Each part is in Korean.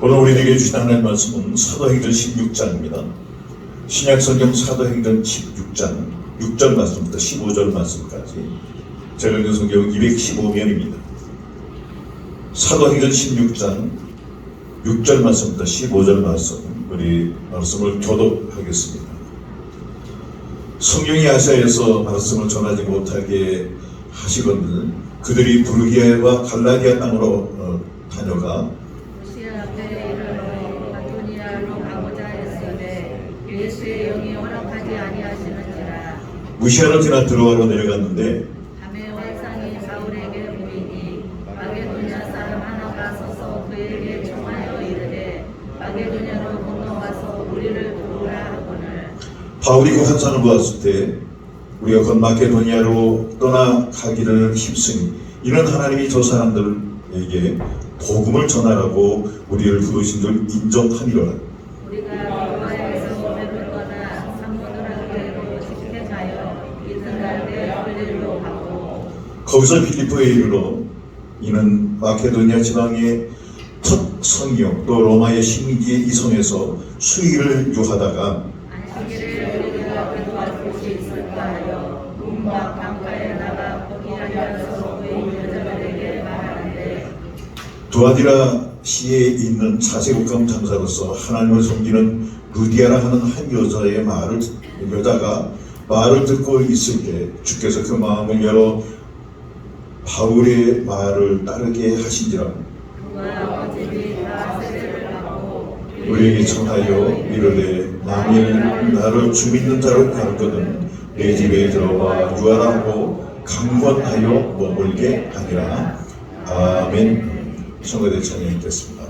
오늘 우리에게 주신 하나님의 말씀은 사도행전 16장입니다. 신약성경 사도행전 16장 6절 말씀부터 15절 말씀까지 제가 읽은 성경은 215면입니다. 사도행전 16장 6절 말씀부터 15절 말씀, 우리 말씀을 교독하겠습니다. 성령이 아시아에서 말씀을 전하지 못하게 하시거늘 그들이 부르기아와 갈라디아 땅으로 다녀가 무시아 앞에 이르러 마토니아로 가고자 했으되 예수의 영이 허락하지 아니하시는지라. 무시아를 지나 들어가러 내려갔는데 밤에 환상이 바울에게 보이니 마게도냐 사람 하나가 서서 그에게 청하여 이르되 마게도냐로 건너와서 우리를 도우라 하거늘. 바울이 그 환상을 보았을 때 우리가 곧 마게도니아로 떠나가기를 힘쓰니 이는 하나님이 저 사람들에게 복음을 전하라고 우리를 부르신 줄 인정함이로라. 우리가 로마에서 배를 떠나 사모드라게로 직행 가여 이튿날 데올릴로 가고 거기서 필리포에 이르러 이는 마케도니아 지방의 첫 성이요 또 로마의 식민지의 이 성에서 수의를 유하다가 안식일에 우리가 기도할 곳이 있을까 하여 문밖 강가에 나가 거기 앉아서 그의 여자들에게 말하는데 두아디라 시에 있는 자세국감 장사로서 하나님을 섬기는 루디아라 하는 한 여자가 말을 듣고 있을 때 주께서 그 마음을 열어 바울의 말을 따르게 하신지라. 그가 어찌비 다 세례를 받고 우리에게 청하여 이르되 만일 나를 주 믿는 자로 가르거든 내 집에 들어와 유하라고 강권하여 머물게 하니라. 아멘. 성가대 찬양이 있겠습니다.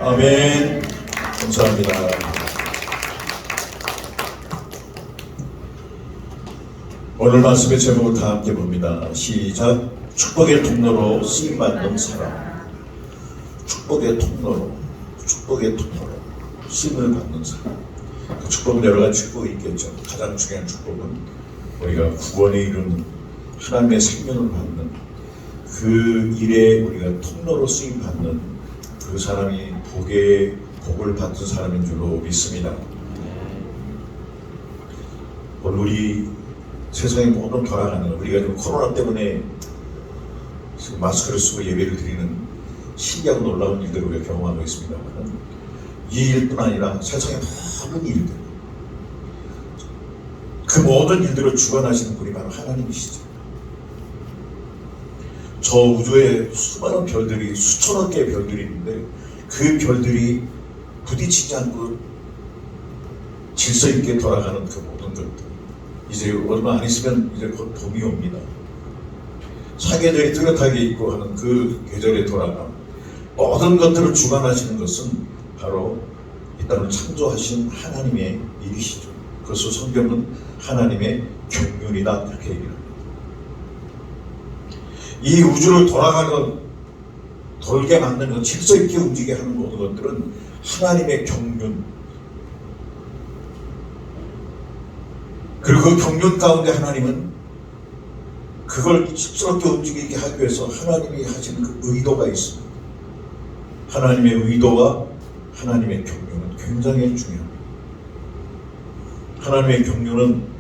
아멘. 감사합니다. 오늘 말씀의 제목을 다 함께 봅니다. 시작. 축복의 통로로 쓰임받는 사람. 축복의 통로로 쓰임을 받는 사람. 그 축복은 여러 가지 축복이 있겠죠. 가장 중요한 축복은 우리가 구원에 이르는 하나님의 생명을 받는 그 일에 우리가 통로로 쓰임 받는 그 사람이 복을 받은 사람인 줄로 믿습니다. 오늘 우리 세상의 모든 돌아가는 우리가 지금 코로나 때문에 지금 마스크를 쓰고 예배를 드리는 신기하고 놀라운 일들을 우리가 경험하고 있습니다만 이 일뿐 아니라 세상의 모든 일들 그 모든 일들을 주관하시는 분이 바로 하나님이시죠. 저 우주에 수많은 별들이 수천억 개의 별들이 있는데 그 별들이 부딪히지 않고 질서 있게 돌아가는 그 모든 것들 이제 얼마 안 있으면 이제 곧 봄이 옵니다. 사계절이 뚜렷하게 있고 하는 그 계절에 돌아가 모든 것들을 주관하시는 것은 바로 이 땅을 창조하신 하나님의 일이시죠. 그래서 성경은 하나님의 경륜이다 이렇게 얘기합니다. 이 우주를 돌게 만드는 것, 질서 있게 움직이게 하는 모든 것들은 하나님의 경륜. 그리고 그 경륜 가운데 하나님은 그걸 질서롭게 움직이게 하기 위해서 하나님이 하시는 그 의도가 있습니다. 하나님의 의도와 하나님의 경륜은 굉장히 중요합니다. 하나님의 경륜은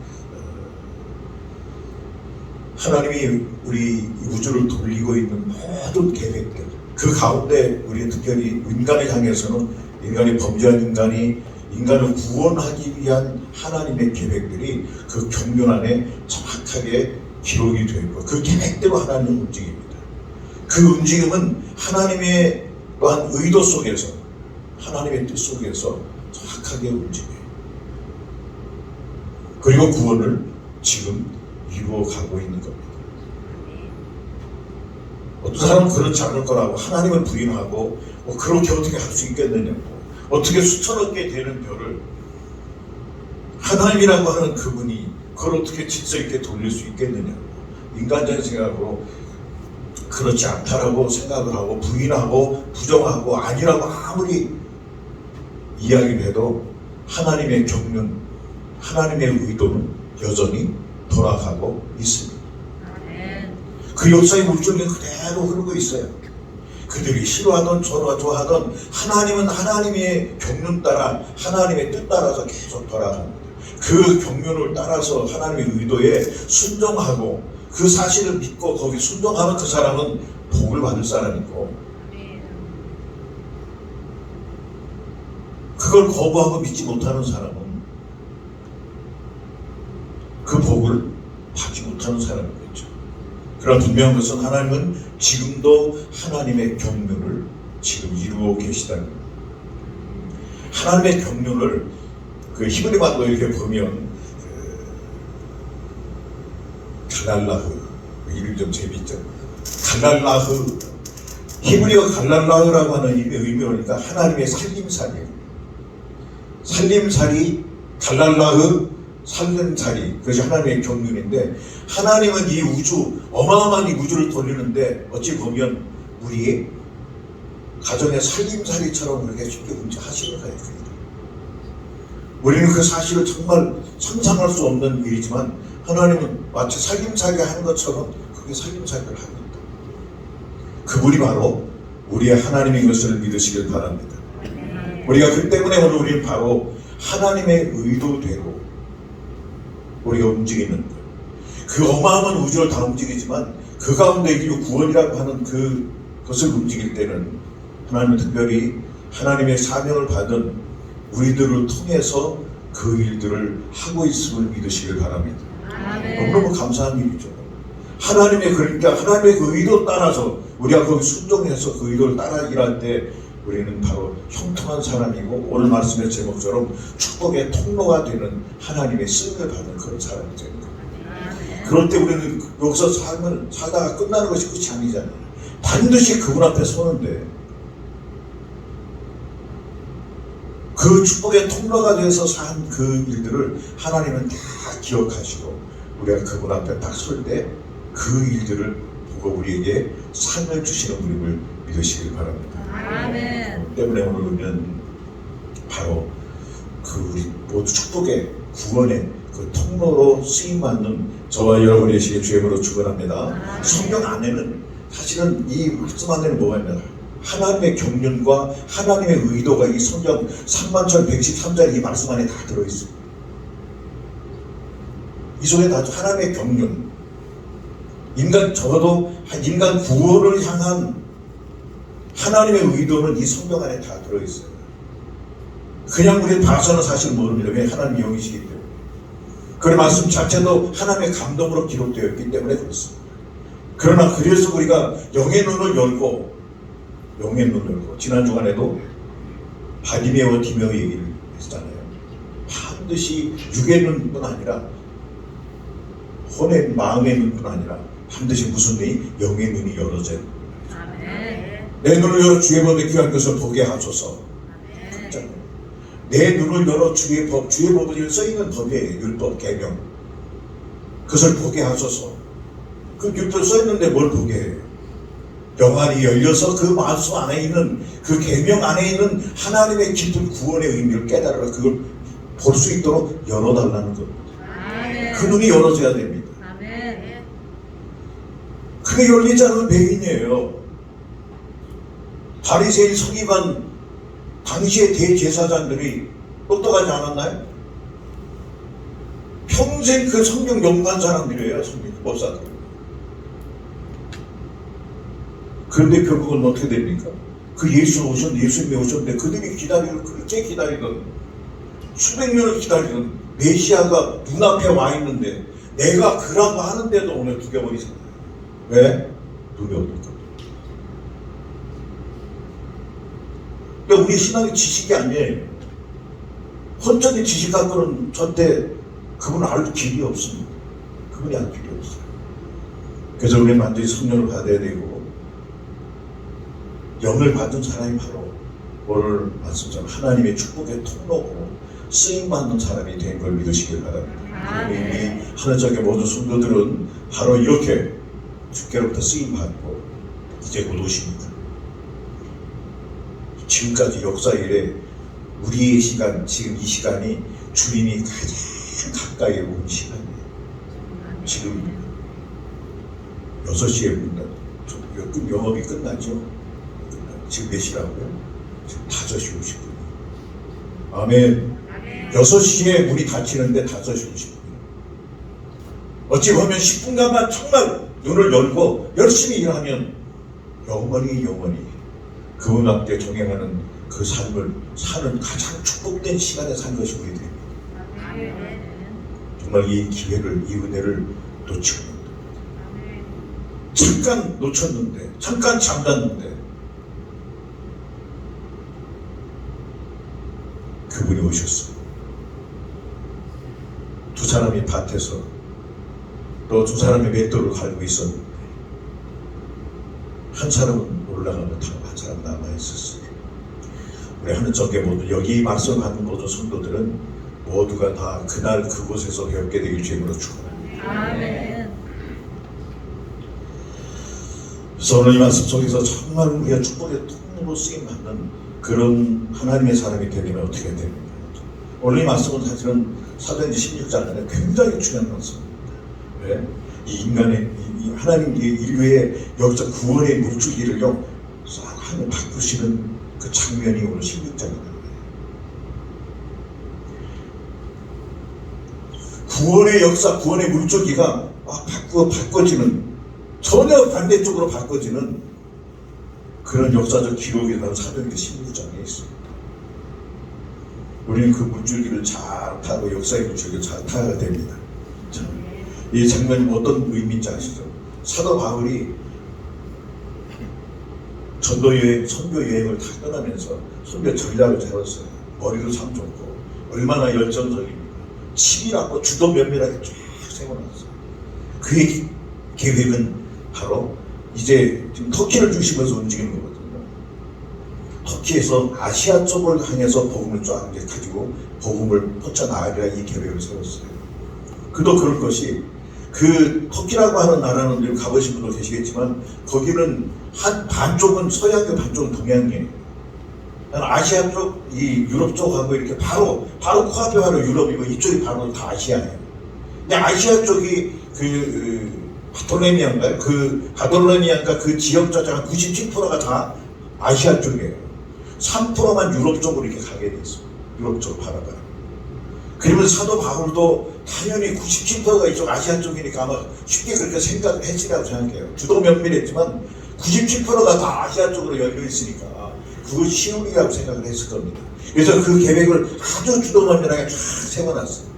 하나님이 우리 우주를 돌리고 있는 모든 계획들 그 가운데 우리 특별히 인간을 향해서는 인간이 범죄한 인간을 구원하기 위한 하나님의 계획들이 그 경륜 안에 정확하게 기록이 되어 있고 그 계획대로 하나님은 움직입니다. 그 움직임은 하나님의 또한 의도 속에서 하나님의 뜻 속에서 정확하게 움직여요. 그리고 구원을 지금 이루어가고 있는 겁니다. 어떤 사람은 그렇지 않을 거라고 하나님을 부인하고 그렇게 어떻게 할 수 있겠느냐고 어떻게 수천억 개 되는 별을 하나님이라고 하는 그분이 그걸 어떻게 질서 있게 돌릴 수 있겠느냐고 인간적인 생각으로 그렇지 않다라고 생각을 하고 부인하고 부정하고 아니라고 아무리 이야기를 해도 하나님의 경륜 하나님의 의도는 여전히 돌아가고 있습니다. 그 역사의 물줄기 그대로 흐르고 있어요. 그들이 싫어하던 좋아하던 하나님은 하나님의 경륜 따라 하나님의 뜻 따라서 계속 돌아갑니다. 그 경륜을 따라서 하나님의 의도에 순종하고 그 사실을 믿고 거기 순종하는 그 사람은 복을 받을 사람이고 그걸 거부하고 믿지 못하는 사람은 그 복을 받지 못하는 사람이겠죠. 그러나 분명한 것은 하나님은 지금도 하나님의 경륜을 지금 이루어 계시다는 겁니다. 하나님의 경륜을 그 히브리말로 이렇게 보면 갈랄라흐 이름이 좀 재밌죠. 갈랄라흐 히브리어 갈랄라흐라고 하는 의미가 하나님의 살림살이에요. 살림살이 갈랄라흐 살림살이 그것이 하나님의 경륜인데 하나님은 이 우주 어마어마한 이 우주를 돌리는데 어찌 보면 우리의 가정의 살림살이처럼 그렇게 쉽게 하시는 거예요. 우리는 그 사실을 정말 상상할 수 없는 일이지만 하나님은 마치 살림살이 하는 것처럼 그게 살림살이를 합니다. 그분이 바로 우리의 하나님인 것을 믿으시길 바랍니다. 우리가 그 때문에 오늘 우리는 바로 하나님의 의도대로 우리가 움직이는 것. 그 어마어마한 우주를 다 움직이지만 그 가운데 이 구원이라고 하는 그것을 움직일 때는 하나님은 특별히 하나님의 사명을 받은 우리들을 통해서 그 일들을 하고 있음을 믿으시길 바랍니다. 너무너무 감사한 일이죠. 하나님의 그러니까 하나님의 그 의도 따라서 우리가 거기 순종해서 그 의도를 따라 일할 때 우리는 바로 형통한 사람이고 오늘 말씀의 제목처럼 축복의 통로가 되는 하나님의 쓰임을 받는 그런 사람이 되는 겁니다. 그럴 때 우리는 여기서 살다가 끝나는 것이 끝이 아니잖아요. 반드시 그분 앞에 서는데 그 축복의 통로가 돼서 산 그 일들을 하나님은 다 기억하시고 우리가 그분 앞에 딱 설 때 그 일들을 보고 우리에게 상을 주시는 분임을 믿으시길 바랍니다. 아멘. 때문에 오늘 우리는 바로 그 우리 모두 축복의 구원의 그 통로로 쓰임받는 저와 여러분의 시에 주임으로 축원합니다. 성경 안에는 사실은 이 말씀 안에는 뭐가 있냐, 하나님의 경륜과 하나님의 의도가 이 성경 31,113절 이 말씀 안에 다 들어있습니다. 이 속에 다 하나님의 경륜, 적어도 인간 구원을 향한 하나님의 의도는 이 성경 안에 다 들어있어요. 그냥 우리 봐서는 사실 모릅니다. 왜? 하나님의 영이시기 때문에. 그 말씀 자체도 하나님의 감동으로 기록되어 있기 때문에 그렇습니다. 그러나 그래서 우리가 영의 눈을 열고 지난 주간에도 바디메오 디메오 얘기를 했잖아요. 반드시 육의 눈뿐 아니라 혼의 마음의 눈뿐 아니라 반드시 무슨 눈이? 영의 눈이 열어져야 됩니다. 내 눈을 열어 주의 법에 귀한 것을 보게 하소서. 내 눈을 열어 주의 법에 써있는 법이에요. 율법, 계명. 그것을 보게 하소서. 그 율법 써있는데 뭘 보게 해요? 영안이 열려서 그 말씀 안에 있는 그 계명 안에 있는 하나님의 깊은 구원의 의미를 깨달아 그걸 볼 수 있도록 열어달라는 겁니다. 그 눈이 열어져야 됩니다. 그게 열리지 않으면 배인이에요. 바리새인 서기관 당시의 대제사장들이 똑똑하지 않았나요? 평생 그 성경 연구한 사람들이에요. 법사들. 그런데 결국은 어떻게 됩니까? 그 예수님이 오셨는데 그들이 그렇게 기다리던 수백 년을 기다리던 메시아가 눈앞에 와 있는데 내가 그라고 하는데도 오늘 죽여버리잖아요. 왜? 눈이 어둡거든. 그러니까 우리 신앙이 지식이 아니에요. 혼전히 지식 갖고는 절대 그분을 알 길이 없습니다. 그분이 알 길이 없어요. 그래서 우리는 완전히 성령을 받아야 되고 영을 받은 사람이 바로 오늘 말씀처럼 하나님의 축복의 통로로 쓰임받는 사람이 된 걸 믿으시길 바랍니다. 우리 하늘적의 모든 성도들은 바로 이렇게 주께로부터 쓰임받고 이제 곧 오십니다. 지금까지 역사 이래 우리의 시간, 지금 이 시간이 주님이 가장 가까이 온 시간이에요. 지금 6시에 영업이 끝나죠? 지금 몇 시라고요? 지금 5시 50분. 아멘. 6시에 문이 닫히는데 5시 50분. 어찌 보면 10분간만 정말 눈을 열고 열심히 일하면 영원히 그분 앞에 동행하는 그 삶을 사는 가장 축복된 시간에 산 것이 우리 됩니다. 정말 이 기회를, 이 은혜를 놓치고 잠깐 놓쳤는데, 잠깐 잠갔는데 그분이 오셨어요. 두 사람이 밭에서 또 두 사람이 맷돌을 갈고 있었는데 한 사람은 올라가면 타고 한 사람 남아있었어요. 우리 하늘적의 모든 여기 말씀 받는 모든 성도들은 모두가 다 그날 그곳에서 배우게 되길 주님으로 축원합니다. 아멘. 그래서 오늘 이 말씀 속에서 정말 우리가 축복의 통로로 쓰임받는 그런 하나님의 사람이 되려면 어떻게 해야 됩니까? 오늘 이 말씀은 사실은 사도행전 16장에 굉장히 중요한 말씀입니다. 왜? 이 인간의 이 하나님 인류의 역사 구원의 물줄기를요 하나님 바꾸시는 그 장면이 오늘 16장입니다. 구원의 역사, 구원의 물줄기가 바꿔지는 전혀 반대쪽으로 바꿔지는 그런 역사적 기록이 바로 사도행전 16장에 있습니다. 우리는 그 물줄기를 잘 타고 역사의 물줄기를 잘 타야 됩니다. 이 장면이 어떤 의미인지 아시죠? 사도 바울이 선교 여행을 다 떠나면서 선교 전략을 세웠어요. 머리도 참 좋고 얼마나 열정적입니까? 치밀하고 주도 면밀하게 쫙 세워놨어요. 그의 계획은 바로 이제 지금 터키를 중심으로 움직이는 거거든요. 터키에서 아시아 쪽을 향해서 복음을 쫙 이제 가지고 복음을 뻗쳐나가리라 이 계획을 세웠어요. 그도 그럴 것이 그 터키라고 하는 나라는 가보신 분도 계시겠지만 거기는 한 반쪽은 서양이고 반쪽은 동양이에요. 아시아 쪽, 이 유럽 쪽하고 이렇게 바로 코앞에 바로 유럽이고 이쪽이 바로 다 아시아예요. 근데 아시아 쪽이 바톨레미아인가요? 바톨레미아인가 그 지역 자체가 97%가 다 아시아 쪽이에요. 3%만 유럽 쪽으로 이렇게 가게 돼 있어요. 유럽 쪽으로 바라봐요. 그러면 사도 바울도 당연히 97%가 이쪽 아시아 쪽이니까 아마 쉽게 그렇게 생각했으라고 생각해요. 주도 면밀했지만 97%가 다 아시아 쪽으로 열려 있으니까 그걸 쉬우리라고 생각을 했을 겁니다. 그래서 그 계획을 아주 주도 면밀하게 쫙 세워놨어요.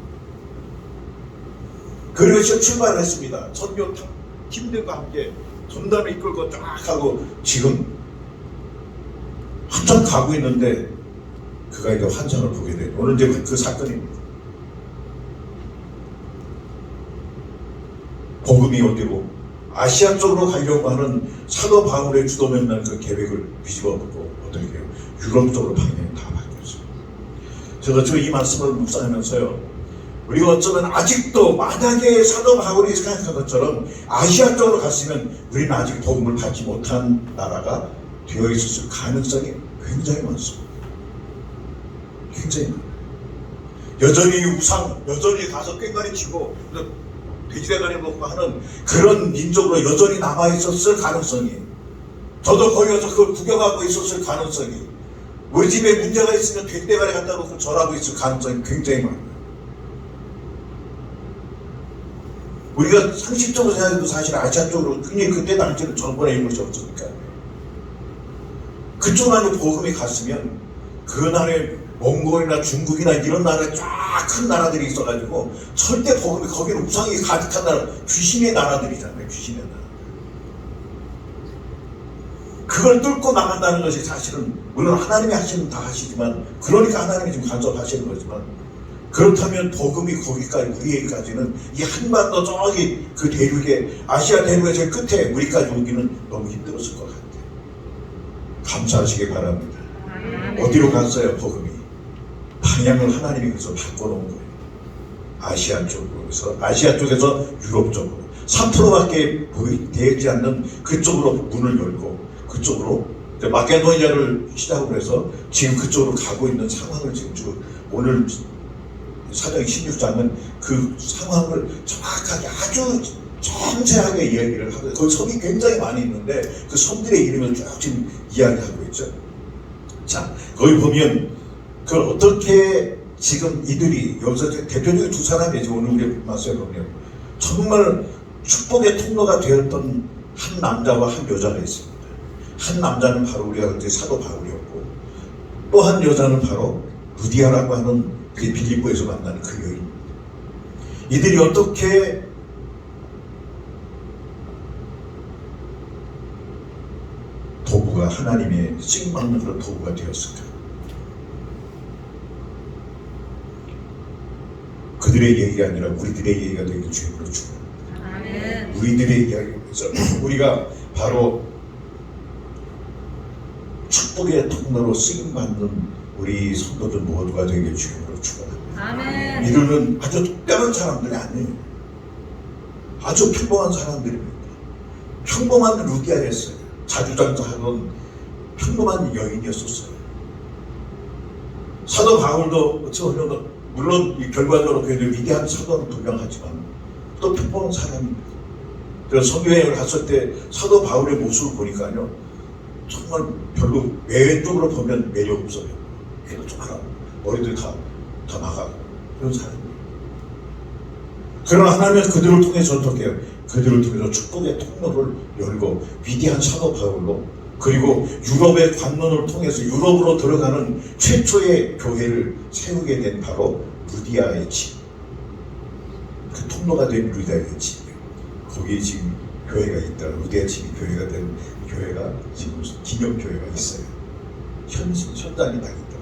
그리고 출발을 했습니다. 선교 팀들과 함께 전단을 이끌고 쫙 하고 지금 한참 가고 있는데 그가 이제 환상을 보게 돼요. 오늘 이제 그 사건입니다. 복음이 어디로? 아시아 쪽으로 가려고 하는 사도 바울의 주도 면밀한 그 계획을 뒤집어보고 어떻게 해요? 유럽 쪽으로 방향이 다 바뀌었어요. 제가 이 말씀을 묵상하면서요. 우리가 어쩌면 아직도 만약에 사도 바울이 생각한 것처럼 아시아 쪽으로 갔으면 우리는 아직 복음을 받지 못한 나라가 되어 있었을 가능성이 굉장히 많습니다. 굉장히 많아요. 여전히 여전히 가서 꽹과리 치고 돼지대가리 먹고 하는 그런 민족으로 여전히 남아있었을 가능성이, 저도 거기 가서 그걸 구경하고 있었을 가능성이, 우리 집에 문제가 있으면 돼지대가리 갖다 놓고 절하고 있을 가능성이 굉장히 많아요. 우리가 상식적으로 생각해도 사실 아시아 쪽으로 굉장히 그때 당시에는 정권의 인물이 없으니까 그쪽 안에 복음이 갔으면 그 나라에 몽골이나 중국이나 이런 나라에 쫙 큰 나라들이 있어가지고 절대 복음이, 거기는 우상이 가득한 나라, 귀신의 나라들이잖아요. 귀신의 나라. 그걸 뚫고 나간다는 것이 사실은 물론 하나님이 하시는 다 하시지만, 그러니까 하나님이 지금 간섭하시는 거지만, 그렇다면 복음이 거기까지, 우리에게까지는 이 한반도 저기 그 대륙에, 아시아 대륙의 제일 끝에 우리까지 오기는 너무 힘들었을 것 같아요. 감사하시기 바랍니다. 어디로 갔어요? 복음이. 방향을 하나님이 그래서 바꿔놓은 거예요. 아시아 쪽에서 유럽 쪽으로 3%밖에 되지 않는 그쪽으로 문을 열고, 그쪽으로 마케도니아를 시작으로 해서 지금 그쪽으로 가고 있는 상황을 지금 오늘 사도행 16장은 그 상황을 정확하게 아주 정세하게 이야기를 하고, 그 섬이 굉장히 많이 있는데 그 섬들의 이름을 쭉 지금 이야기하고 있죠. 자, 거기 보면 그걸 어떻게 지금 이들이 여기서 대표적인 두 사람이 오늘 우리 말씀에 보면 정말 축복의 통로가 되었던 한 남자와 한 여자가 있습니다. 한 남자는 바로 우리가 그때 사도 바울이었고, 또 한 여자는 바로 루디아라고 하는 그 빌립보에서 만나는 그 여인입니다. 이들이 어떻게 도구가, 하나님의 쓰임받는 그런 도구가 되었을까? 그들의 얘기가 아니라 우리들의 얘기가 되길 주님으로 축원합니다. 우리들의 이야기에서 우리가 바로 축복의 통로로 쓰임받는 우리 성도들 모두가 되길 주님으로 축원합니다. 이들은 아주 특별한 사람들이 아니에요. 아주 평범한 사람들입니다. 평범한 루디아였어요. 자주장사하던 평범한 여인이었었어요. 사도 바울도 물론 결과적으로 그래도 위대한 사도는 분명하지만 또 평범한 사람입니다. 그래서 성교여행을 갔을 때 사도 바울의 모습을 보니까요, 정말 별로 외적으로 보면 매력 없어요. 걔도 조그라, 머리들 다 나가고 그런 사람이에요. 그러나 하나님은 그들을 통해서 어떻게 해요? 그들을 통해서 축복의 통로를 열고 위대한 사도 바울로, 그리고 유럽의 관문을 통해서 유럽으로 들어가는 최초의 교회를 세우게 된 바로 루디아의 집, 그 통로가 된 루디아의 집이에요. 거기에 지금 교회가 있다. 루디아 집이 교회가 된 교회가 지금 기념교회가 있어요. 현장이 다 있다.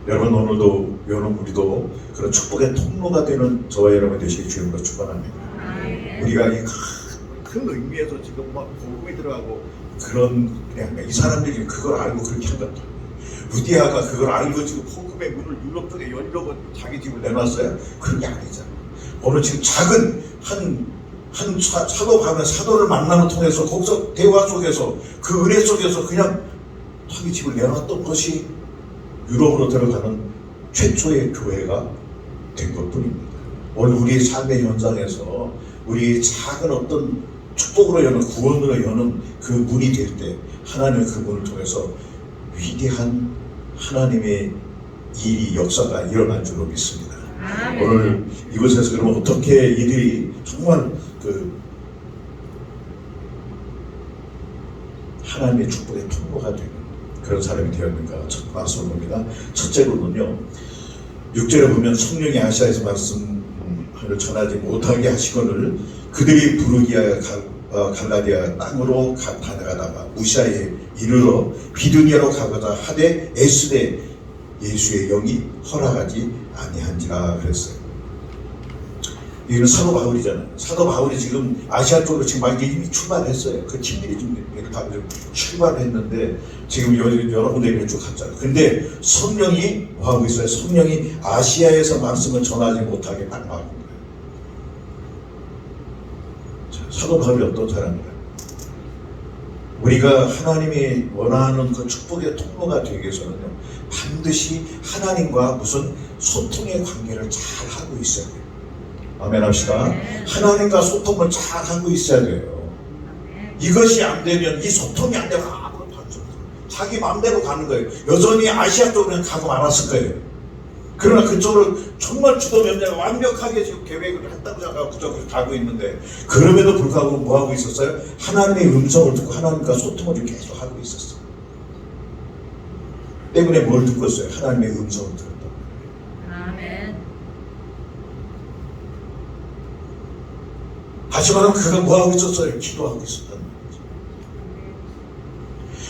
여러분, 오늘도 우리도 그런 축복의 통로가 되는 저와 여러분 되시길 주님으로 축원합니다. 우리가 이 큰 의미에서 지금 막 복음이 들어가고 그런, 그냥 이 사람들이 그걸 알고 그렇게 한 겁니다. 루디아가 그걸 알고 지금 복음의 문을 유럽 쪽에 열려고 자기 집을 내놨어요? 그런 게 아니잖아요. 오늘 지금 작은 한 사도 가면 사도를 만남을 통해서 거기서 대화 속에서 그 은혜 속에서 그냥 자기 집을 내놨던 것이 유럽으로 들어가는 최초의 교회가 된 것뿐입니다. 오늘 우리의 삶의 현장에서 우리 작은 어떤 축복으로 여는 구원으로 여는 그 문이 될 때 하나님의 그 문을 통해서 위대한 하나님의 일이 역사가 일어날 줄로 믿습니다. 아멘. 오늘 이곳에서 그러면 어떻게 이들이 정말 그 하나님의 축복의 통로가 되는 그런 사람이 되었는가 첫 말씀을 봅니다. 첫째로는요, 6절에 보면 성령이 아시아에서 말씀을 전하지 못하게 하시거늘 그들이 부르기야 갈라디아 땅으로 다녀가다가 무시아에 이르러 비두니아로 가고자 하되 애쓰되 예수의 영이 허락하지 아니한지라 그랬어요. 이건 사도 바울이잖아요. 사도 바울이 지금 아시아 쪽으로 지금 막 이미 출발했어요. 그 팀들이 좀 출발했는데 지금 여러 군데 쭉 갔잖아요. 근데 성령이 뭐 하고 있어요? 성령이 아시아에서 말씀을 전하지 못하게 딱 막은 거예요. 사도 바울이 어떤 사람이에요? 우리가 하나님이 원하는 그 축복의 통로가 되기 위해서는요, 반드시 하나님과 무슨 소통의 관계를 잘 하고 있어야 돼요. 아멘 합시다. 하나님과 소통을 잘 하고 있어야 돼요. 이것이 안 되면, 이 소통이 안 되면 아무것도 할 수 없어요. 자기 마음대로 가는 거예요. 여전히 아시아 쪽으로 가고 말았을 거예요. 그러나 그쪽으로 정말 주도면밀하게 완벽하게 지금 계획을 했다고 생각하고 그쪽으로 가고 있는데, 그럼에도 불구하고 뭐 하고 있었어요? 하나님의 음성을 듣고 하나님과 소통을 계속 하고 있었어요. 때문에 뭘 듣고 있어요? 하나님의 음성을 들었다. 아멘. 다시 말하면 그가 뭐 하고 있었어요? 기도하고 있었다는 거죠.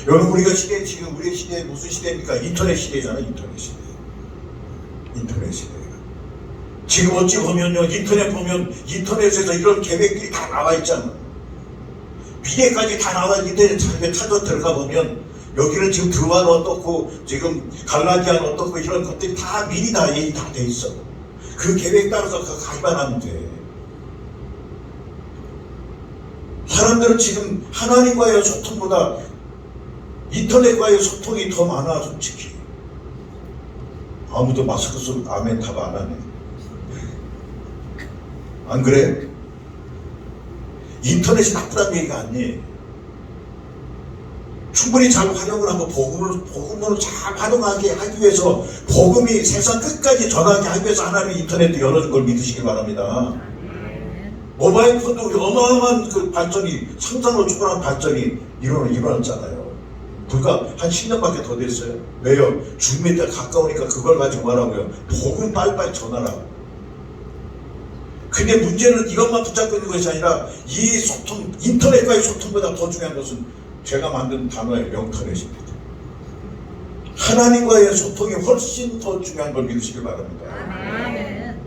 여러분, 우리가 시대, 지금 우리 시대 무슨 시대입니까? 인터넷 시대잖아요. 인터넷 시대. 인터넷 시대가. 지금 어찌 보면요, 인터넷 보면 인터넷에서 이런 계획들이 다 나와 있잖아. 미래까지 다 나와 인터넷 찾아 들어가 보면 여기는 지금 드와는 어떻고 지금 갈라디아는 어떻고 이런 것들이 다 미리 다 얘기 다 돼 있어. 그 계획 따라서 가기만 하면 돼. 사람들은 지금 하나님과의 소통보다 인터넷과의 소통이 더 많아. 솔직히 아무도 마스크 쓰고 아멘 답 안 하네. 안 그래? 인터넷이 나쁘다는 얘기가 아니에요. 충분히 잘 활용을 하고 복음으로 잘 활용하게 하기 위해서, 복음이 세상 끝까지 전하게 하기 위해서 하나님이 인터넷도 열어준 걸 믿으시기 바랍니다. 모바일 폰도 어마어마한 그 발전이, 상상을 초월한 발전이 일어났잖아요. 불과 한 10년밖에 더 됐어요. 왜요? 죽음에 가까우니까 그걸 가지고 뭐라고요? 복음 빨리빨리 전하라고. 근데 문제는 이것만 붙잡고 있는 것이 아니라 이 소통, 인터넷과의 소통보다 더 중요한 것은 제가 만든 단어의 명터넷입니다. 하나님과의 소통이 훨씬 더 중요한 걸 믿으시길 바랍니다. 아멘.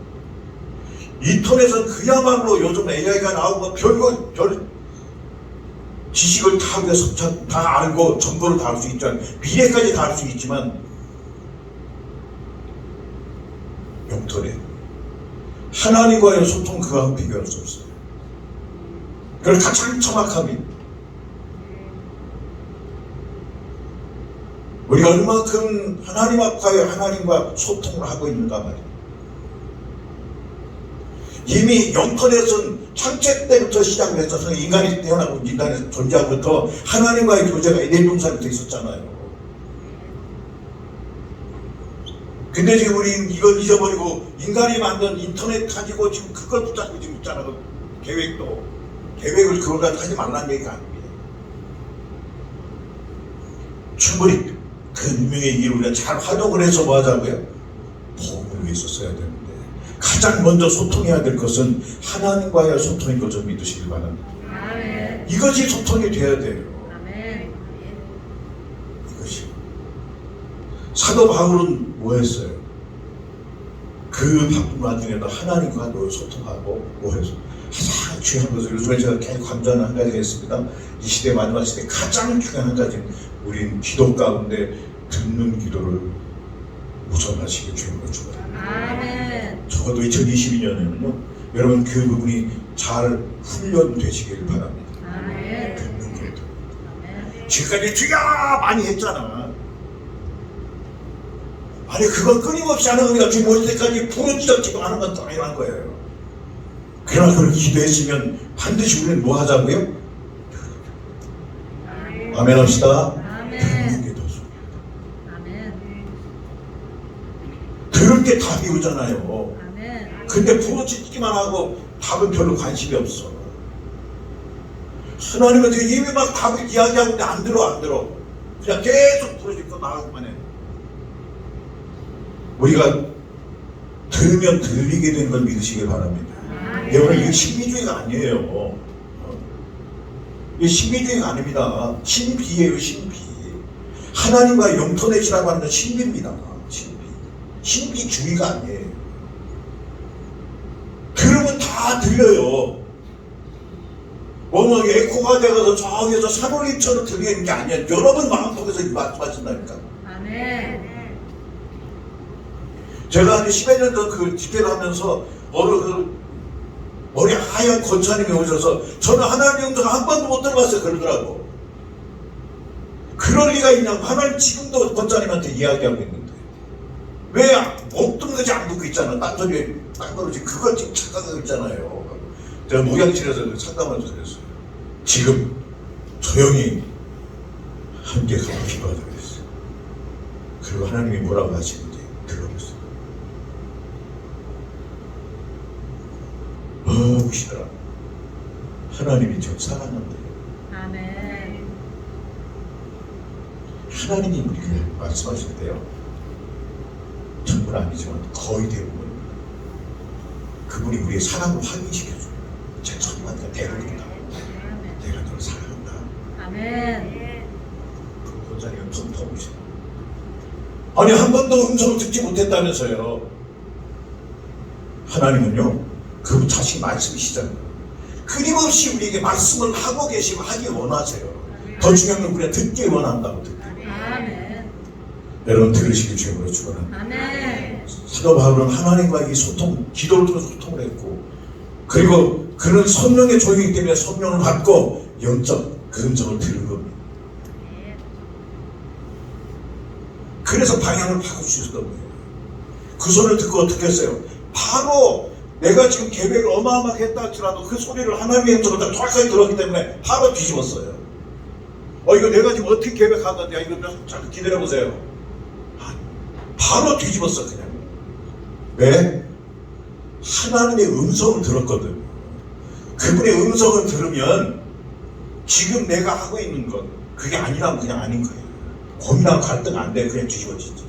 인터넷은 그야말로 요즘 AI가 나오고 별 지식을 다 우리가 다 알고 정보를 다 알 수 있잖아요. 미래까지 다 알 수 있지만 영토래 하나님과의 소통, 그거하고 비교할 수 없어요. 그걸 가장 정확함이 우리가 얼마큼 하나님과 소통을 하고 있는가 말이에요. 이미 영토넷은 창세 때부터 시작을 해서 인간이 태어나고 인간이 존재하고부터 하나님과의 교제가 에덴 동산부터 있었잖아요. 근데 지금 우리 이걸 잊어버리고 인간이 만든 인터넷 가지고 지금 그걸 붙잡고 지금 있잖아. 그 계획을 그걸 가지고 하지 말라는 얘기가 아닙니다. 충분히 그 운명의 일을 우리가 잘 활용을 해서 뭐 하자고요? 복음을 위해서 써야 되는데, 가장 먼저 소통해야 될 것은 하나님과의 소통인 것을 믿으시길 바랍니다. 아멘. 이것이 소통이 돼야 돼요. 아멘. 이것이. 사도 바울은 뭐 했어요? 그 바쁜 와중에도 하나님과 소통하고 뭐 해서 가장 중요한 것을 요즘에 제가 계속 강조하는 한 가지가 있습니다. 이 시대 마지막 시대 가장 중요한 한 가지는 우린 기도 가운데 듣는 기도를 우선하시길 주님을 축원합니다. 아멘. 적어도 2022년에는요, 여러분 그 부분이 잘 훈련되시길 바랍니다. 아멘. 듣는 기도. 아멘. 지금까지 주야 많이 했잖아. 아니 그걸 끊임없이 하는 우리가 주님 오실 때까지 부르짖어 기도하는 건 당연한 거예요. 그러나 그렇게 기도했으면 반드시 우리는 뭐 하자고요? 아멘 합시다. 아멘. 듣는 게 더 중요해요. 아멘. 들을 때 답이 오잖아요. 아멘. 근데 부러지기만 하고 답은 별로 관심이 없어. 하나님한테 이미 막 답을 이야기하는데 안 들어. 그냥 계속 부러지고 나가기만 해. 우리가 들으면 들리게 되는 걸 믿으시기 바랍니다. 여러분, 이게 신비주의가 아니에요. 이게 신비주의가 아닙니다. 신비예요, 신비. 하나님과 영토넷이라고 하는 건 신비입니다. 신비. 신비주의가 아니에요. 들으면 다 들려요. 뭐 에코가 돼가서 저기서 산울림처럼 들리는 게 아니야. 여러분 마음속에서 말씀하신다니까. 아멘. 제가 한 10여 년 전 그 집회를 하면서 어느 그 머리 하얀 권사님이 오셔서 저는 하나님 영도가 한 번도 못 들어봤어요 그러더라고. 그럴 리가 있냐고. 하나님 지금도 권사님한테 이야기하고 있는데 왜 못 듣는 거지 안 듣고 있잖아. 딴소리 그걸 지금 착각하고 있잖아요. 제가 목양실에서 상담하면서 그랬어요. 지금 조용히 함께 가서 기도하자 그랬어요. 그리고 하나님이 뭐라고 하시는지 들어보세요. 무시더라. 하나님이 저 사랑한다. 아멘. 하나님이 우리에게 말씀하실 때요, 전부는 아니지만 거의 대부분 그분이 우리의 사랑을 확인시켜줘요. 제 천만가 대로된다. 내가 너를 사랑한다. 아멘. 그 권사님은 텅 터보시죠. 아니 한 번도 음성을 듣지 못했다면서요. 하나님은요, 그분 자신 말씀이시잖아요. 끊임없이 우리에게 말씀을 하고 계시고 하기 원하세요. 더 중요한 건 우리가 듣기 원한다고 듣기. 아멘. 여러분 들으시기 주님으로 축원합니다. 아멘. 사도 바울은 하나님과의 소통, 기도를 통해서 소통을 했고, 그리고 그는 성령의 조이기 때문에 성령을 받고 영적 금성을 들은 겁니다. 그래서 방향을 바꿔주셨던 거예요. 그 소리를 듣고 어떻게 했어요? 바로 내가 지금 계획을 어마어마하게 했다 할지라도 그 소리를 하나님의 영적으로 정확하게 들었기 때문에 바로 뒤집었어요. 이거 내가 지금 어떻게 계획한 건데, 이거 잠깐 기다려보세요. 바로 뒤집었어 그냥. 왜? 하나님의 음성을 들었거든. 그분의 음성을 들으면 지금 내가 하고 있는 것 그게 아니라면 그냥 아닌 거예요. 고민하고 갈등 안 돼. 그냥 뒤집어지지.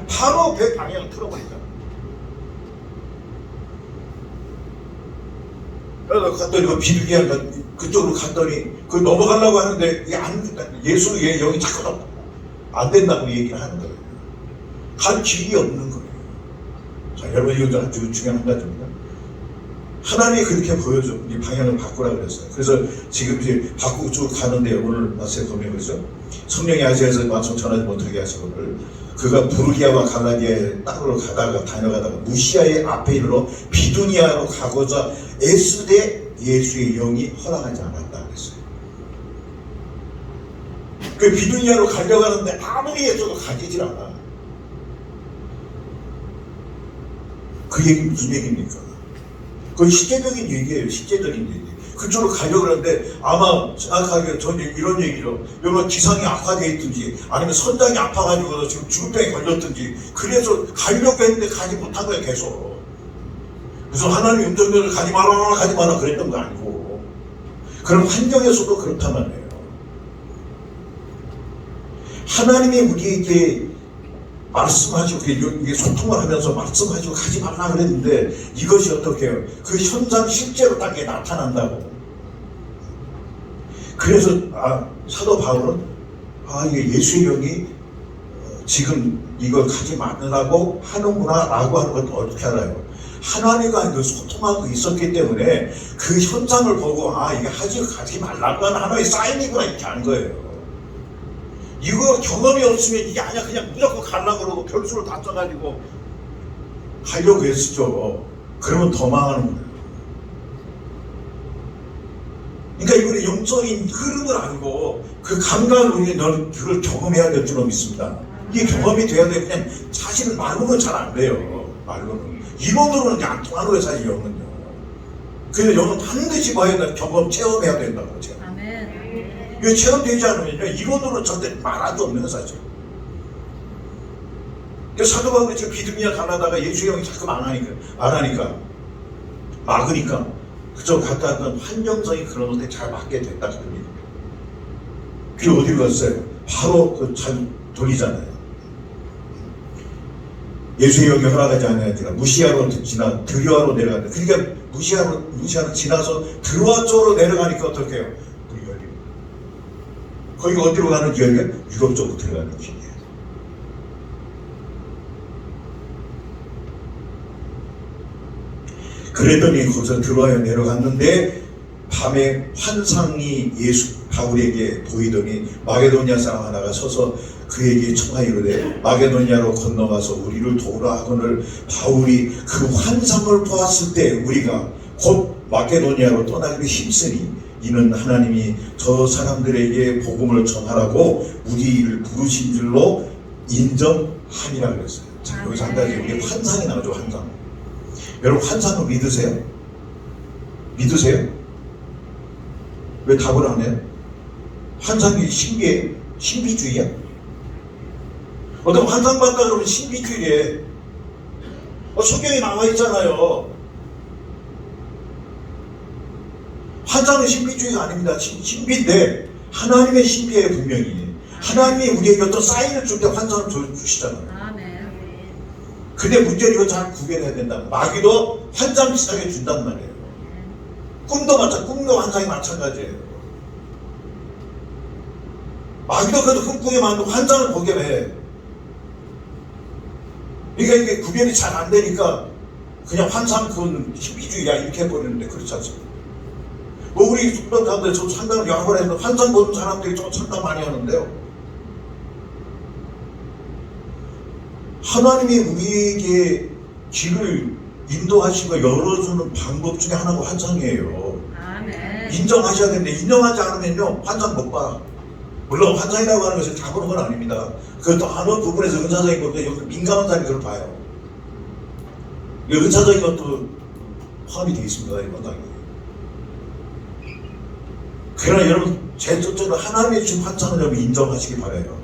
바로 배 방향을 틀어버리잖아. 그래서 갔더니 그 비둘기한 그쪽으로 갔더니 그 넘어가려고 하는데 이게 안 된다. 예수의 영이 자꾸 안 된다고 얘기를 하는 거예요. 갈 길이 없는 거예요. 자, 여러분 이거 아주 중요한 한 가지입니다. 하나님이 그렇게 보여줘. 이 방향을 바꾸라 그랬어요. 그래서 지금 이제 바꾸고 쭉 가는데 오늘 말씀에 보면 그죠. 성령이 아시아에서 말씀 전하지 못하게 하시거늘 그가 부르기아와 갈라디아의 땅으로 다녀가다가 무시아의 앞에 이르러 비두니아로 가고자 애쓰되 예수의 영이 허락하지 않았다 그랬어요. 그 비두니아로 가려가는데 아무리 해줘도 가지질 않아. 그 얘기 무슨 얘기입니까? 그건 실제적인 얘기예요. 실제적인 얘기. 그쪽으로 가려고 하는데 아마 정확하게 저는 이런 얘기죠. 여러분 기상이 악화되어 있든지 아니면 선장이 아파가지고 지금 죽음병에 걸렸든지 그래서 가려고 했는데 가지 못한 거예요. 계속. 그래서 하나님 음성대로 가지 마라 그랬던 거 아니고 그런 환경에서도 그렇단 말이에요. 하나님이 우리에게 말씀하시고 이게 소통을 하면서 말씀하시고 가지 말라 그랬는데 이것이 어떻게 해요? 그 현장 실제로 땅에 나타난다고. 그래서 사도 바울은 이게 예수의 영이 지금 이걸 가지 말라고 하는구나 라고 하는 건 어떻게 알아요? 하나님과 그 소통하고 있었기 때문에 그 현장을 보고 이게 가지 말라고 하는 하나의 사인이구나 이렇게 아는 거예요. 이거 경험이 없으면 이게 아니야 그냥 무조건 가려고 그러고 별수를 다 써가지고 가려고 했었죠. 그러면 더 망하는 거예요. 그러니까 이거는 영적인 흐름을 알고 그 감각을 우리는 그걸 경험해야 될 줄로 믿습니다. 이게 경험이 돼야 돼. 그냥 사실은 말로는 잘 안 돼요. 말로는 이론으로는 안 통하는 거예요. 사실 영은요. 그래서 여러분 반드시 봐야 된다. 경험 체험해야 된다고. 제가. 아멘. 이거 체험되지 않으면요 이론으로 절대 말할 수 없는 사실. 사도 바울이 지금 비두니아 가나다가 예수 형이 자꾸 안 하니까 막으니까 그저 갔다 왔던 환경성이 그러는데 잘 맞게 됐다 그럽니다. 그 어디로 갔어요? 바로 잘 돌리잖아요. 예수의 영이 허락하지 않으니까 무시아로 지나 드루아로 내려간다. 그러니까 무시아로 지나서 드루아 쪽으로 내려가니까 어떻게 해요? 문이 열립니다. 거기가 어디로 가는 길이에요? 유럽 쪽으로 들어가는 길이에요. 그랬더니 거기서 드루아에 내려갔는데 밤에 환상이 바울에게 보이더니 마게도니아 사람 하나가 서서 그에게 청하이르되 마게도니아로 건너가서 우리를 도우라 하거늘 바울이 그 환상을 보았을 때 우리가 곧 마게도니아로 떠나기로 힘쓰니 이는 하나님이 저 사람들에게 복음을 전하라고 우리를 부르신 줄로 인정하니라 그랬어요. 자, 여기서 한 가지 우리 환상이 나오죠. 환상. 여러분 환상을 믿으세요? 믿으세요? 왜 답을 안 해요? 환상이 신비해? 신비주의야? 어떤 환상 봤다 그러면 신비주의래. 성경에 나와 있잖아요. 환상은 신비주의가 아닙니다. 신비인데 하나님의 신비예요. 분명히 하나님이 우리에게 어떤 사인을 줄 때 환상을 주시잖아요. 근데 문제는 이거 잘 구별해야 된다. 마귀도 환상 비슷하게 준단 말이에요. 꿈도 꿈도 환상이 마찬가지예요. 마귀도 그래도 꿈꾸게 만들고 환상을 보게 해. 그러니까 이게 구별이 잘 안 되니까 그냥 환상 그건 신비주의야 이렇게 해버리는데 그렇지 않습니다. 뭐 우리 숙변 사람들 저 상담을 여러 번 했는데 환상 보는 사람들이 좀 상담 많이 하는데요. 하나님이 우리에게 길을 인도하시고 열어주는 방법 중에 하나가 환상이에요. 아멘. 인정하셔야 되는데 인정하지 않으면요 환상 못 봐. 물론 환상이라고 하는 것은 다 보는 건 아닙니다. 그것도 어느 부분에서 은사적인 것도 여기 민감한 사람이 그걸 봐요. 이 은사적인 것도 포함이 되어 있습니다. 이 환상이. 그러나 여러분 제적으로 하나님의 주신 환상을 여러분 인정하시기 바라요.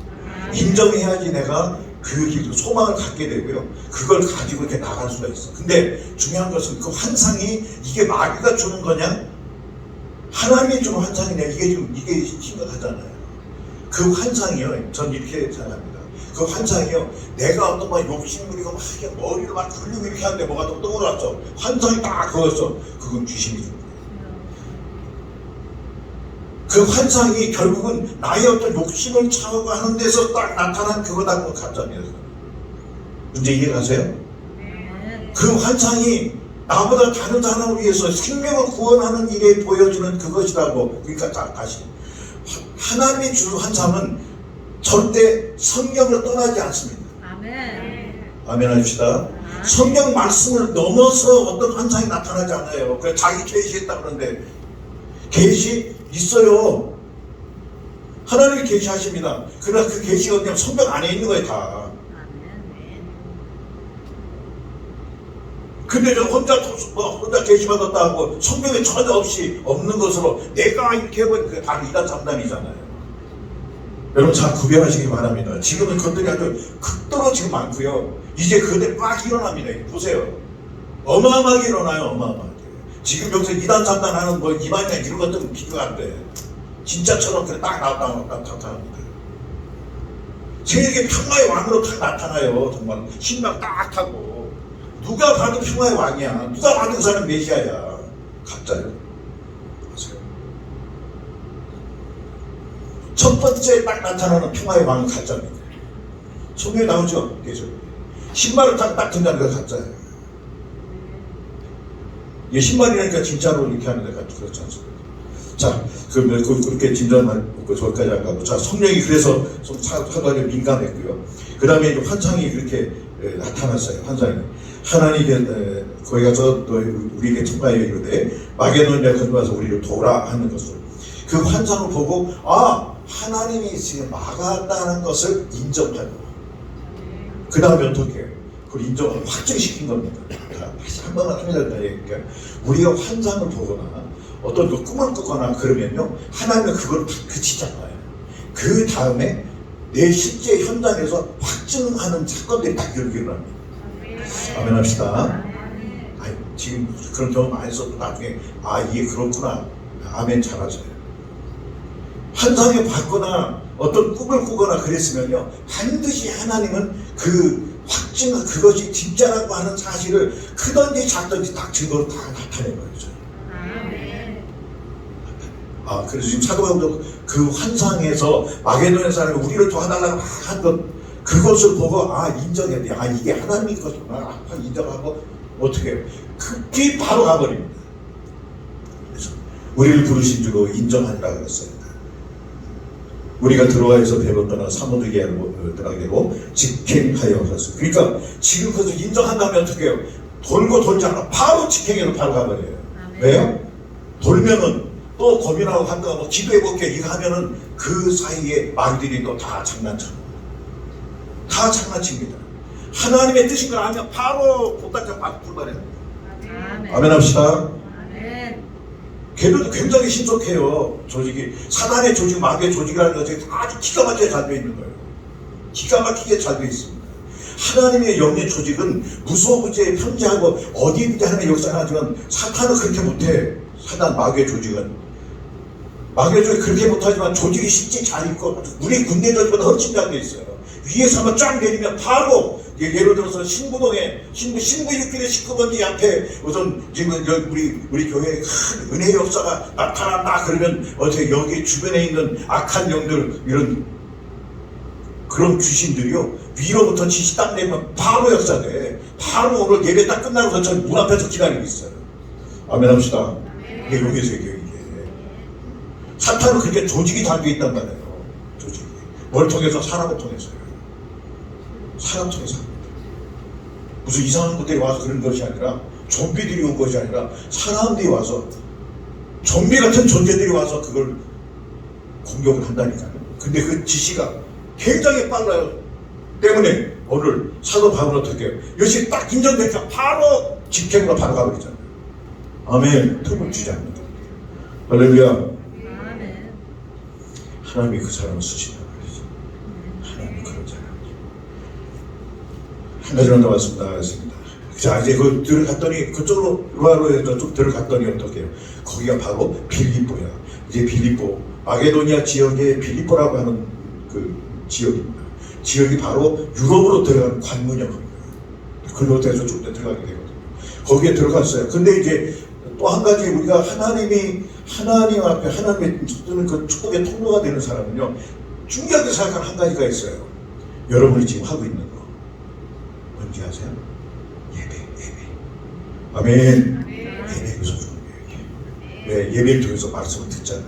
인정해야지 내가 그 길도 소망을 갖게 되고요. 그걸 가지고 이렇게 나갈 수가 있어. 근데 중요한 것은 그 환상이 이게 마귀가 주는 거냐? 하나님이 주는 환상이냐? 이게 심각하잖아요. 그 환상이요. 전 이렇게 생각합니다. 그 환상이요. 내가 어떤 막 욕심 부리고 막 머리를 막 굴리고 이렇게 하는데 뭐가 또 떠올랐죠. 환상이 딱 그거였어. 그건 귀신이 준 거예요. 그 환상이 결국은 나의 어떤 욕심을 차오고 하는 데서 딱 나타난 그거다 보면 가짜입니다. 문제 이해가세요? 그 환상이 나보다 다른 사람을 위해서 생명을 구원하는 일에 보여주는 그것이라고. 그러니까 다시 하나님이 주는 환상은 절대 성경을 떠나지 않습니다. 아멘. 아멘 하십시다. 성경 말씀을 넘어서 어떤 환상이 나타나지 않아요. 그래서 자기 계시했다 그러는데 계시 있어요. 하나님이 계시하십니다. 그러나 그 계시가 그냥 성경 안에 있는 거예요 다. 근데 저 혼자 계시받았다 하고 성경에 전혀 없이 없는 것으로 내가 이렇게 해보니 그게 다 이단 참담이잖아요. 여러분 잘 구별하시기 바랍니다. 지금은 그것들이 아주 극도로 지금 많고요. 이제 그들이 막 일어납니다. 보세요. 어마어마하게 일어나요. 어마어마하게. 지금 여기서 이단 참단하는 뭐 이만이나 이런 것들은 비교가 안 돼. 진짜처럼 그래 딱 나타납니다. 세계 평화의 왕으로 딱 나타나요. 정말 신랑 딱 하고. 누가 봐도 평화의 왕이야. 누가 봐도 그 사람 메시아야. 가짜요. 아세요? 첫 번째 딱 나타나는 평화의 왕은 가짜입니다. 성경에 나오죠. 계속. 신발을 딱 든다는 거 가짜예요. 이게 신발이니까 진짜로 이렇게 하는 데가 그렇지 않습니다. 자, 그렇게 진전할 저기까지 안 가고. 자, 성령이 그래서 사도하게 민감했고요. 그 다음에 환상이 그렇게 나타났어요. 환상이. 하나님께 거기 가서 또 우리에게 청하여 이르되 마게도니아 건너가서 우리를 도우라 하는 것을. 그 환상을 보고 하나님이 지금 막았다는 것을 인정하고 그 다음에 어떻게 해요? 그걸 인정을 확증시킨 겁니다. 다시 한 번만 합니다. 그러니까 우리가 환상을 보거나 어떤 그 꿈을 꾸거나 그러면요, 하나님은 그걸 그치잖아요. 그 다음에 내 실제 현장에서 확증하는 사건들이 딱 일어납니다. 아멘 합시다. 아니, 지금 그런 경험 많이 있어도 나중에 이게 그렇구나. 아멘 잘하세요. 환상에 봤거나 어떤 꿈을 꾸거나 그랬으면요, 반드시 하나님은 그 확증, 그것이 진짜라고 하는 사실을 크든지 작든지 딱 증거로 다 나타내버리죠. 그래서 지금 사도 바울도 그 환상에서 마게도냐 사람이 우리를 도와달라고 한 것, 그것을 보고 인정해야 돼. 이게 하나님의 것구나. 인정하고 어떻게 해요? 그게 바로 가버립니다. 그래서 우리를 부르신 줄로 인정하리라 그랬어요. 우리가 들어와서 배웠거나 사모되게 하고 직행하여 갔어요. 그러니까 지금 그것을 인정한다면 어떻게 해요? 돌고 돌지 않아 바로 직행으로 바로 가버려요. 왜요? 돌면은 또 고민하고 한다가 뭐 기도해볼게 이거 하면은 그 사이에 말들이 또 다 장난쳐. 다 장난칩니다. 하나님의 뜻인 걸 알면 바로 곧다가 막 출발해요. 아멘 합시다. 걔들도 굉장히 신속해요. 조직이 사단의 조직, 마귀의 조직이라는 것이 아주 기가 막히게 잘 되어 있는 거예요. 기가 막히게 잘 되어 있습니다. 하나님의 영의 조직은 무소부지에 편지하고 어디든지 하나님의 역사를 하지만 사탄은 그렇게 못해. 사단, 마귀의 조직은 마귀의 조직이 그렇게 못하지만 조직이 실제 잘 있고 우리 군대 조직보다 훨씬 잘 되어 있어요. 위에서 한번 쫙 내리면 바로 예를 들어서 신부동에 신부 6길의 19번지 앞에 우선 지금 우리 교회에 큰 은혜의 역사가 나타난다 그러면 어떻게 여기 주변에 있는 악한 영들 이런 그런 귀신들이요 위로부터 지시 딱 내면 바로 역사돼. 바로 오늘 예배 딱 끝나고서 저 문 앞에서 기다리고 있어요. 아멘 합시다. 이게 용의 세계예요. 이게 사탄은 그렇게 조직이 다 되어 있단 말이에요. 조직이 뭘 통해서? 사람을 통해서요. 사람 통해서 합니다. 무슨 이상한 것들이 와서 그런 것이 아니라 좀비들이 온 것이 아니라 사람들이 와서 좀비 같은 존재들이 와서 그걸 공격을 한다니까요. 근데 그 지시가 굉장히 빨라요. 때문에 오늘 사도 바울은 어떻게 해요? 이것이 딱 인정되니까 바로 직행으로 바로 가버리잖아요. 아멘. 틈을 주지 않는다. 할렐루야. 하나님이 그 사람을 쓰신다 말이죠. 하나님이 그런 사람. 한 가지만 더 말씀드리겠습니다. 자, 이제 그 들어갔더니 그쪽으로 루아로에서 쭉 들어갔더니 어떻게 해요? 거기가 바로 빌립보야. 이제 빌립보, 마게도니아 지역의 빌립보라고 하는 그 지역입니다. 지역이 바로 유럽으로 들어가는 관문역입니다. 글로테에서 쭉 들어가게 되거든요. 거기에 들어갔어요. 근데 이제 또 한 가지 우리가 하나님 앞에 하나님의 뜨는 그 축복의 통로가 되는 사람은요, 중요하게 생각하는 한 가지가 있어요. 여러분이 지금 하고 있는 거 뭔지 아세요? 예배. 아멘. 예배에서 중요해요. 왜? 예배를 통해서 말씀을 듣잖아요.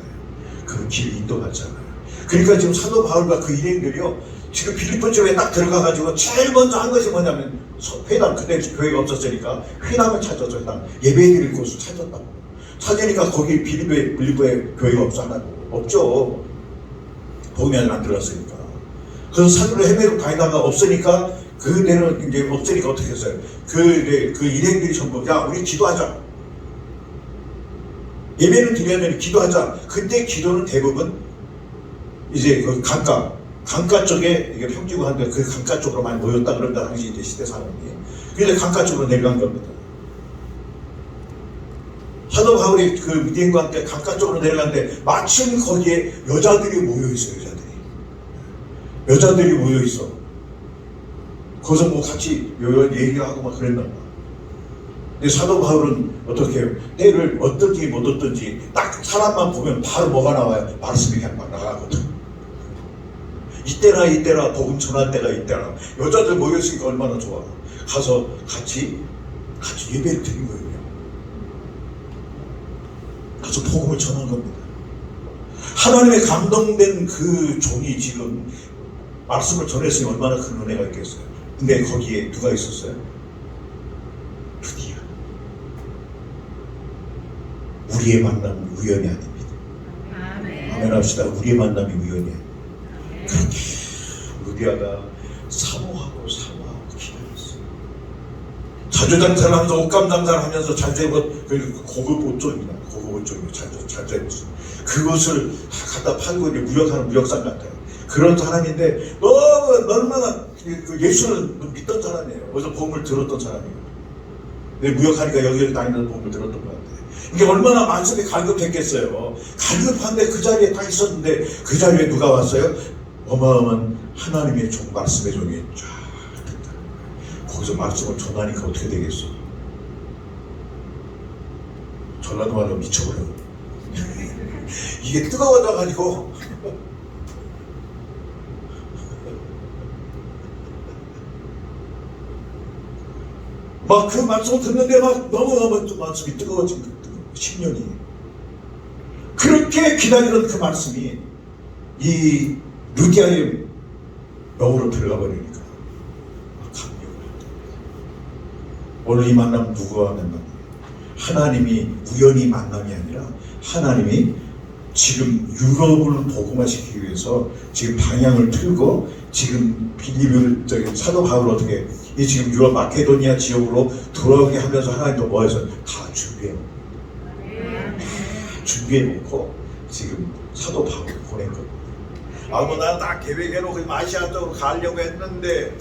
그 길 인도받잖아요. 그러니까 지금 사도 바울과 그 일행들이요, 지금 빌립보 지역에 딱 들어가가지고 제일 먼저 한 것이 뭐냐면 회당, 그때 교회가 없었으니까 회당을 찾았죠. 회당. 예배드릴 곳을 찾았다고. 찾으니까 거기 빌립보에 교회가 없어. 하나 없죠. 복음이 아직 안 들어갔으니까. 그래서 산으로 헤매고 다니다가 없으니까 그대로 이제 없으니까 어떻게 했어요? 그 일행들이 전부 야 우리 기도하자. 예배는 드려야 되니 기도하자. 그때 기도는 대부분 이제 그 강가 쪽에 이게 평지고 한데 그 강가 쪽으로 많이 모였다 그런다 당시 이제 시대 사람이. 그래서 강가 쪽으로 내려간 겁니다. 사도 바울이 그 미디안과 함께 강가 쪽으로 내려갔는데 마침 거기에 여자들이 모여 있어요. 여자들이 모여 있어. 거기서 뭐 같이 얘기를 하고 막 그랬나 봐. 근데 사도 바울은 어떻게 해요? 때를 어떤지 못 어떤지 딱 사람만 보면 바로 뭐가 나와요? 말씀이 그냥 막 나가거든. 이때나 복음 전할 때가 이때나. 여자들 모여있으니까 얼마나 좋아. 가서 같이 예배를 드린 거예요. 가서 복음을 전한 겁니다. 하나님의 감동된 그 종이 지금 말씀을 전했으니 얼마나 큰 은혜가 있겠어요. 근데 거기에 누가 있었어요? 루디아. 우리의 만남은 우연이 아닙니다. 아멘 합시다. 우리의 만남이 우연이 아닙니다. 그렇게 루디아가 사모하고 기다렸어요. 자주장사를 하면서 옷감 장사를 하면서 잘 되고 고급 옷종입니다. 고급 옷종이요. 잘 되고 그것을 갖다 팔고 이제 무역하는 무역상 같아요. 그런 사람인데 너무 얼마나 예수를 믿던 사람이에요. 어디서 복음을 들었던 사람이에요. 근데 무역하니까 여기저기 다니면서 복음을 들었던 것 같아요. 이게 얼마나 말씀이 갈급했겠어요. 갈급한데 그 자리에 딱 있었는데 그 자리에 누가 왔어요? 어마어마한 하나님의 종, 말씀의 종이 쫙 됐다. 거기서 말씀을 전하니까 어떻게 되겠어? 전라도 말로 미쳐버려. 이게 뜨거워져가지고 막 그 말씀을 듣는데 막 너무너무 말씀이 뜨거워진 거예요. 10년이 그렇게 기다리던 그 말씀이 이 루디아의 영으로 들어가 버리니까 감격을 했다. 오늘 이 만남 누구와 만남? 하나님이 우연히 만남이 아니라 하나님이 지금 유럽을 복음화시키기 위해서 지금 방향을 틀고 지금 빌립을 사도 바울 어떻게 이 지금 유럽 마케도니아 지역으로 돌아오게 하면서 하나님도 뭐 해서 다 준비해놓고 지금 사도 바울을 보낸 겁니다. 뭐 나는 다 계획해놓고 아시아 쪽으로 가려고 했는데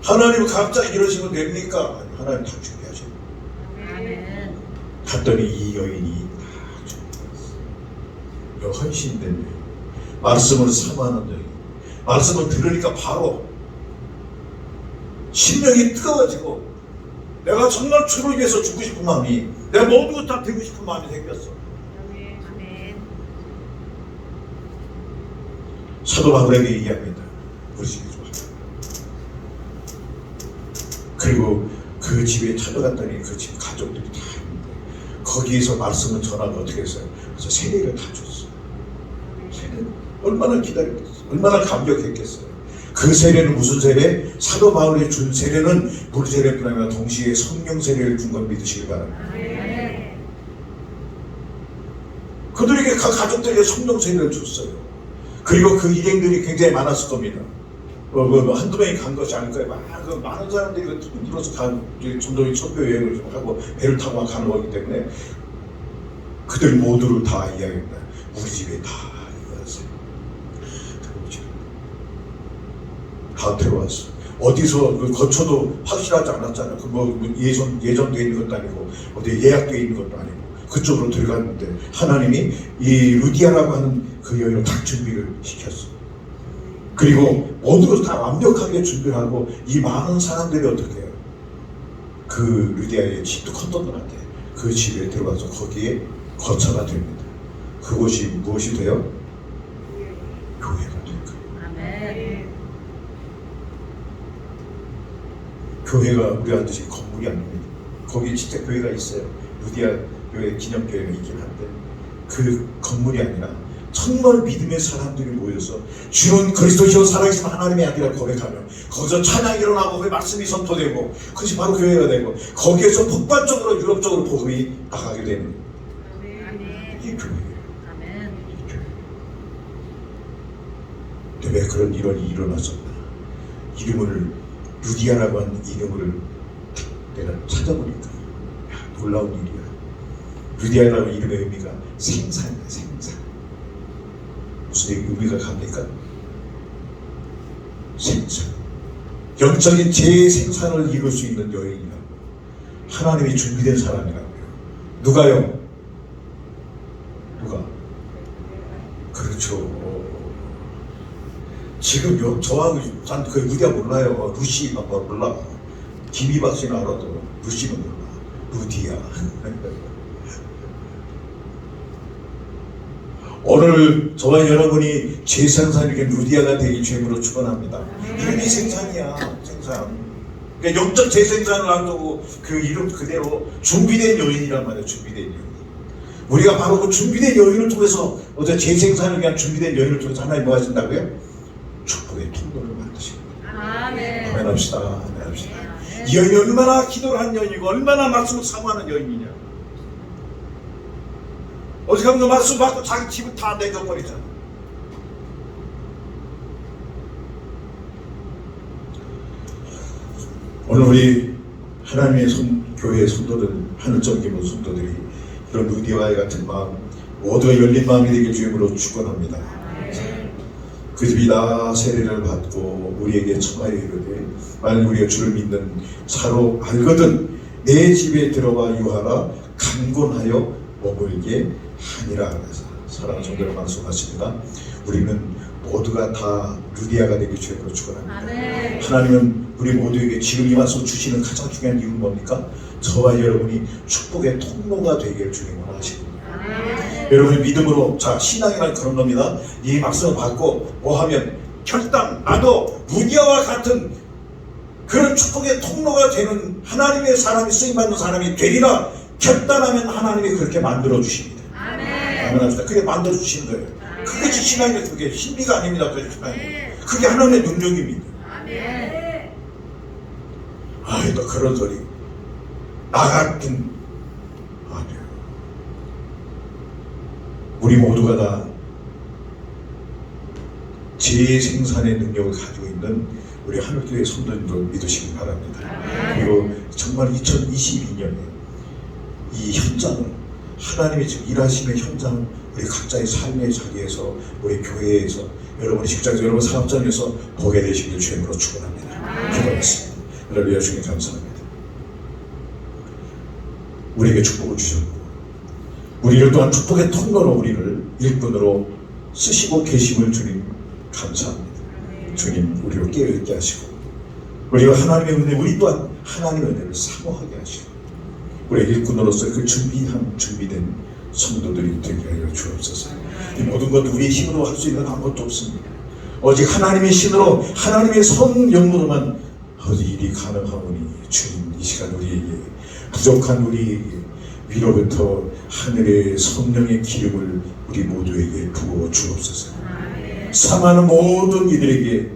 하나님은 갑자기 이러시면 됩니까? 하나님 다 준비하셔요. 갔더니 이 여인이 다 헌신된 여인, 말씀을 사모하는 여인, 말씀을 들으니까 바로 심령이 뜨거워지고 내가 정말 주를 위해서 죽고 싶은 마음이, 내가 모든 것 다 되고 싶은 마음이 생겼어. 사도 바울에게 얘기합니다. 우리 집에 좀 하자. 그리고 그 집에 찾아갔더니 그 집 가족들이 다 있는데 거기에서 말씀을 전하고 어떻게 했어요? 그래서 세례를 다 줬어요. 세례 얼마나 기다렸겠어요. 얼마나 감격했겠어요. 그 세례는 무슨 세례? 사도 바울이 준 세례는 물 세례뿐 아니라 동시에 성령 세례를 준 걸 믿으시기 바랍니다. 그들에게 가족들에게 성령 세례를 줬어요. 그리고 그 일행들이 굉장히 많았을 겁니다. 한두 명이 간 것이 아닐 거예요. 많은 사람들이 들어서 전도의 선교 여행을 좀 하고 배를 타고 가는 거기 때문에 그들 모두를 다 이야기합니다. 우리 집에 다 왔어요. 다 들어왔어. 어디서 거쳐도 확실하지 않았잖아요. 예정돼 있는 것도 아니고 어디 예약돼 있는 것도 아니고 그쪽으로 들어갔는데 하나님이 이 루디아라고 하는 그 여인을 딱 준비를 시켰어. 그리고 모든 것을 다 완벽하게 준비를 하고 이 많은 사람들이 어떻게 해요? 그 루디아의 집도 컸던 것 같아. 그 집에 들어가서 거기에 거처가 됩니다. 그곳이 무엇이 돼요? 교회가 될 거예요. 아멘. 교회가 우리한테 건물이 아닙니다. 거기 진짜 교회가 있어요. 루디아 교회 기념교회가 있긴 한데 그 건물이 아니라 정말 믿음의 사람들이 모여서 주는 그리스도시요 살아계신 하나님의 아들이라 고백하며 거기서 찬양이 일어나고 그 말씀이 선포되고 그것이 바로 교회가 되고 거기에서 폭발적으로 유럽적으로 복음이 나가게 되는 이게 교회예요. 이 교회. 근데 왜 그런 일원이 일어났었나? 이름을 루디아라고 하는 이름을 내가 찾아보니까 놀라운 일이야. 루디아라는 이름의 의미가 생산이야. 생산. 무슨 의미가 갑니까? 생산. 영적인 재생산을 이룰 수 있는 여인이라고. 하나님이 준비된 사람이라고요. 누가요? 누가? 그렇죠. 지금 저하고 그 루디아 몰라요. 루시가 몰라. 김이박씨는 알아도 루시는 몰라. 루디아. 오늘 저와 여러분이 재생산에게 루디아가 되기 주임으로 축원합니다. 이름이 생산이야. 생산. 그러니까 영적 재생산을 한다고 그 이름 그대로 준비된 여인이란 말이에요. 준비된 여인. 우리가 바로 그 준비된 여인을 통해서 어제 재생산을 위한 준비된 여인을 통해서 하나님 뭐 하신다고요? 축복의 통로를 만드십니다. 아멘. 아멘 합시다. 아멘 합시다. 이 여인이 얼마나 기도를 한 여인이고 얼마나 말씀을 사모하는 여인이냐. 어떻게 하면 그 말씀 받고 자기 집을 다 내겨버리잖아. 오늘 우리 하나님의 교회의 성도들, 하늘점 기본 성도들이 이런 루디와의 같은 마음, 모두가 열린 마음이 되길 주임으로 축원합니다. 그 집이 다 세례를 받고 우리에게 청하여 이르되 만일 우리가 주를 믿는 자로 알거든 내 집에 들어와 유하라 강권하여 머물게 하니라. 그래서 사랑하는 성도를 말씀하십니다. 우리는 모두가 다 루디아가 되길 주임으로 축원합니다. 하나님은 우리 모두에게 지금 이 와서 주시는 가장 중요한 이유는 뭡니까? 저와 여러분이 축복의 통로가 되기를 주님으로 하십니다. 여러분의 믿음으로, 자, 신앙이란 그런 겁니다. 이 말씀을 받고 뭐 하면 결단, 나도 루디아와 같은 그런 축복의 통로가 되는 하나님의 사람이, 쓰임받는 사람이 되리라 결단하면 하나님이 그렇게 만들어 주십니다. 아멘. 그게 만들어 주시는 거예요. 그게 신앙이에요. 그게 신비가 아닙니다. 그게 하나님의 능력입니다. 아이, 너 그런 소리 나 같은, 아니요. 우리 모두가 다 재생산의 능력을 가지고 있는 우리 하늘교회 성도님들 믿으시기 바랍니다. 그리고 정말 2022년에 이 현장을, 하나님이 지금 일하시는 현장을 우리 각자의 삶의 자리에서, 우리 교회에서, 여러분의 직장에서, 여러분 사업장에서 보게 되시길 주님으로 축원합니다. 기도하겠습니다. 할렐루야. 주님 감사합니다. 우리에게 축복을 주셨고 우리를 또한 축복의 통로로 우리를 일꾼으로 쓰시고 계심을 주님 감사합니다. 주님 우리로 깨어있게 하시고 우리가 하나님의 은혜, 우리 또한 하나님의 은혜를 사모하게 하시고 우리의 일꾼으로서 그 준비된 성도들이 되게 하여 주옵소서. 이 모든 것 우리의 힘으로 할 수 있는 아무것도 없습니다. 오직 하나님의 신으로, 하나님의 성령으로만 일이 가능하오니 주님 이 시간 우리에게 부족한 우리에게 위로부터 하늘의 성령의 기름을 우리 모두에게 부어 주옵소서. 사랑하는 모든 이들에게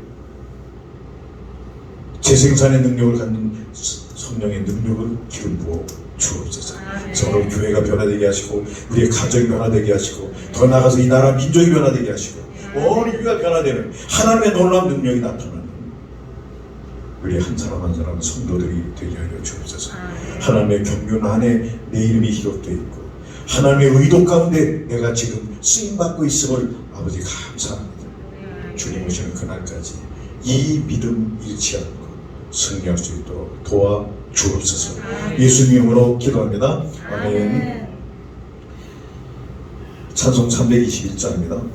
재생산의 능력을 갖는 성령의 능력을 기름 부어 주옵소서. 서로 교회가 변화되게 하시고 우리의 가정이 변화되게 하시고 더 나아가서 이 나라 민족이 변화되게 하시고 온 인류가 변화되는 하나님의 놀라운 능력이 나타나는 우리 한 사람 한 사람 성도들이 되게 하여 주옵소서. 하나님의 경륜 안에 내 이름이 기록되어 있고 하나님의 의도 가운데 내가 지금 쓰임받고 있음을 아버지 감사합니다. 주님 오시는 그날까지 이 믿음 잃지 않고 승리할 수 있도록 도와 주옵소서. 예수님 이름으로 기도합니다. 아멘. 찬송 321장입니다.